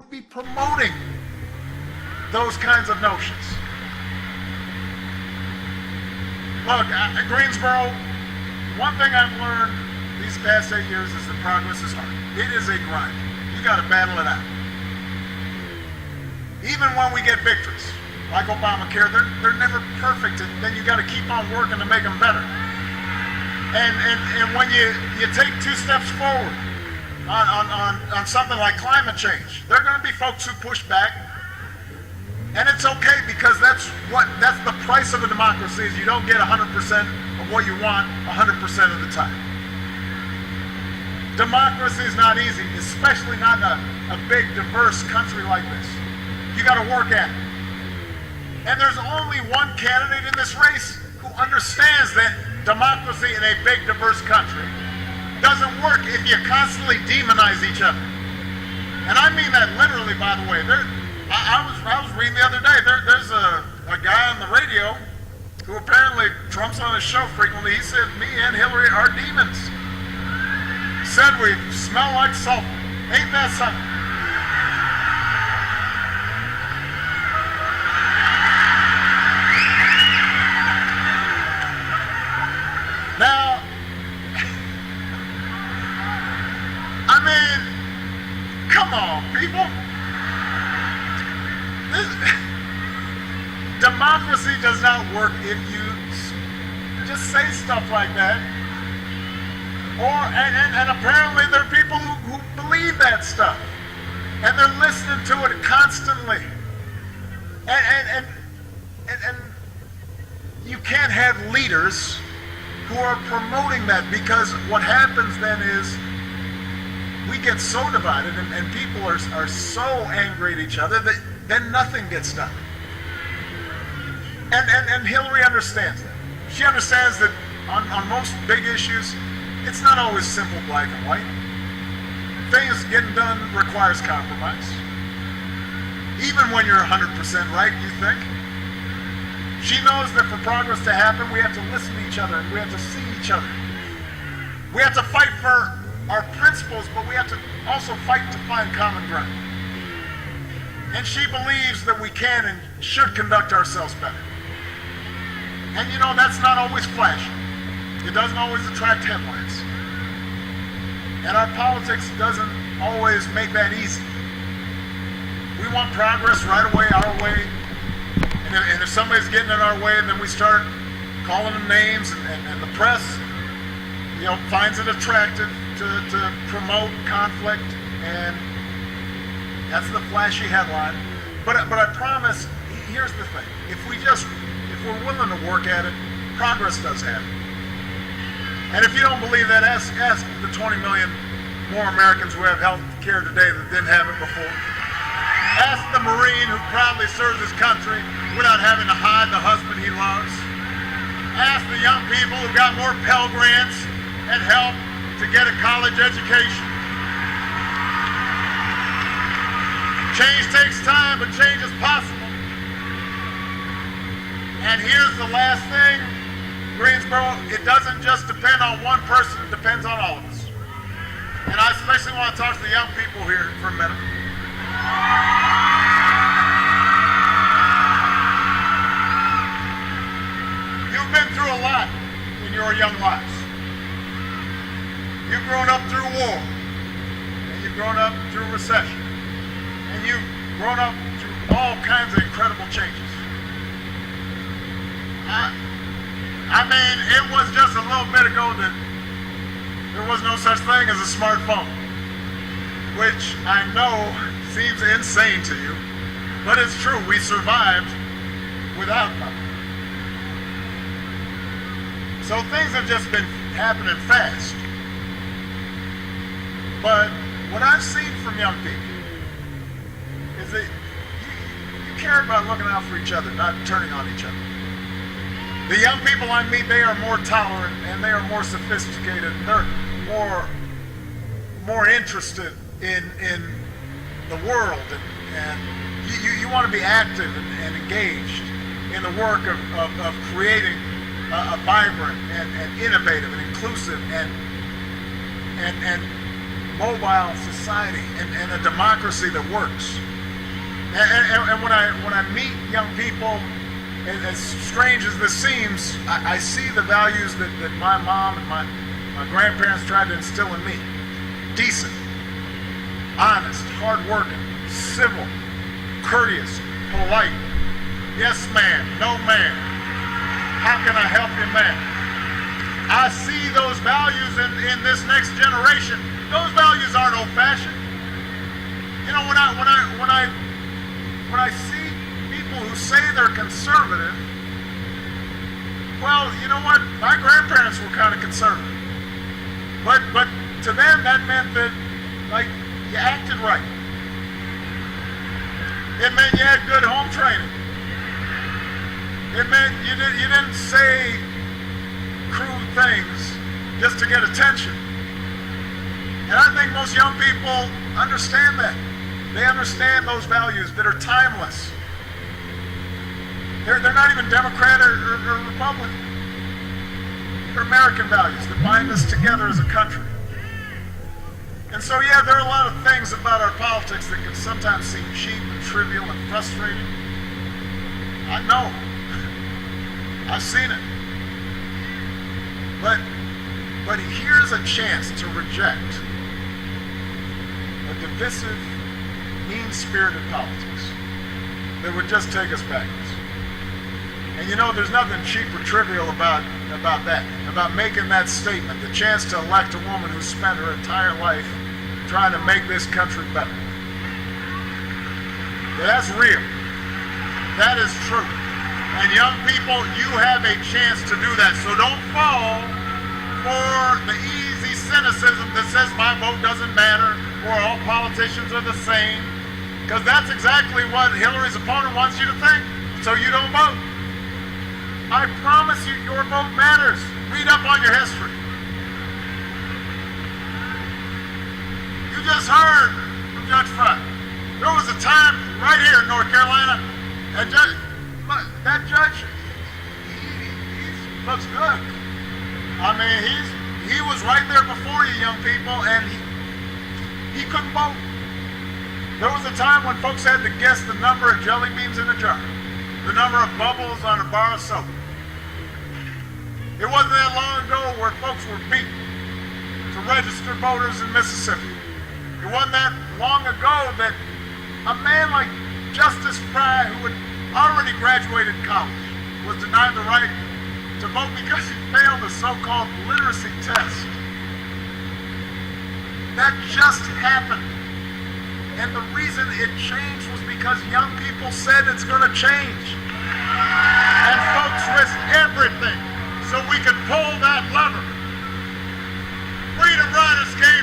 be promoting those kinds of notions. Look, at Greensboro, one thing I've learned these past 8 years is that progress is hard. It is a grind. You got to battle it out. Even when we get victories, like Obamacare, they're never perfect, and then you got to keep on working to make them better. And when you take 2 steps forward on something like climate change, there are going to be folks who push back, and it's okay, because that's the price of a democracy, is you don't get 100% of what you want 100% of the time. Democracy is not easy, especially not in a big, diverse country like this. You got to work at it. And there's only one candidate in this race who understands that democracy in a big, diverse country doesn't work if you constantly demonize each other. And I mean that literally, by the way. I was reading the other day, there's a guy on the radio who apparently Trump's on his show frequently. He said, me and Hillary are demons. Said we smell like sulfur. Ain't that something? Now, I mean, come on, people. Democracy does not work if you just say stuff like that. And apparently there are people who believe that stuff, and they're listening to it constantly. And you can't have leaders who are promoting that, because what happens then is we get so divided, and people are so angry at each other that then nothing gets done. And Hillary understands that. She understands that on most big issues, it's not always simple black and white. Things getting done requires compromise. Even when you're 100% right, you think. She knows that for progress to happen, we have to listen to each other, and we have to see each other. We have to fight for our principles, but we have to also fight to find common ground. And she believes that we can and should conduct ourselves better. And you know, that's not always flashy. It doesn't always attract headlines. And our politics doesn't always make that easy. We want progress right away, our way. And if somebody's getting in our way, and then we start calling them names, and the press, finds it attractive to promote conflict, and that's the flashy headline. But I promise, here's the thing. If we're willing to work at it, progress does happen. And if you don't believe that, ask the 20 million more Americans who have health care today that didn't have it before. Ask the Marine who proudly serves his country without having to hide the husband he loves. Ask the young people who got more Pell Grants and help to get a college education. Change takes time, but change is possible. And here's the last thing, Greensboro, it doesn't just depend on one person, it depends on all of us. And I especially want to talk to the young people here for a minute. You've been through a lot in your young lives. You've grown up through war, and you've grown up through recession, and you've grown up through all kinds of incredible changes. I mean, it was just a little bit ago that there was no such thing as a smartphone, which I know seems insane to you, but it's true. We survived without them. So things have just been happening fast. But what I've seen from young people is that you care about looking out for each other, not turning on each other. The young people I meet, they are more tolerant, and they are more sophisticated, and they're more interested in the world, and you want to be active and engaged in the work of creating a vibrant and innovative and inclusive and mobile society and a democracy that works. And when I meet young people, as strange as this seems, I see the values that my mom and my grandparents tried to instill in me. Decent, honest, hardworking, civil, courteous, polite, yes ma'am, no ma'am, how can I help you ma'am? I see those values in this next generation. Those values aren't old-fashioned. You know, when I see people who say they're conservative, well, you know what? My grandparents were kind of conservative. But to them, that meant that, like, you acted right. It meant you had good home training. It meant you didn't say crude things just to get attention. And I think most young people understand that. They understand those values that are timeless. They're not even Democrat or Republican. They're American values that bind us together as a country. And so, yeah, there are a lot of things about our politics that can sometimes seem cheap and trivial and frustrating. I know. I've seen it. But here's a chance to reject a divisive, mean-spirited politics that would just take us backwards. And you know, there's nothing cheap or trivial about that, about making that statement, the chance to elect a woman who spent her entire life trying to make this country better. Yeah, that's real. That is true. And young people, you have a chance to do that. So don't fall for the easy cynicism that says my vote doesn't matter or all politicians are the same, because that's exactly what Hillary's opponent wants you to think, so you don't vote. I promise you, your vote matters. Read up on your history. You just heard from Judge Frye. There was a time right here in North Carolina, and that judge, he looks good. I mean, he was right there before you, young people, and he couldn't vote. There was a time when folks had to guess the number of jelly beans in a jar, the number of bubbles on a bar of soap. It wasn't that long ago where folks were beaten to register voters in Mississippi. It wasn't that long ago that a man like Justice Frye, who had already graduated college, was denied the right to vote because he failed the so-called literacy test. That just happened. And the reason it changed was because young people said it's going to change. And folks risked everything so we could pull that lever. Freedom Riders came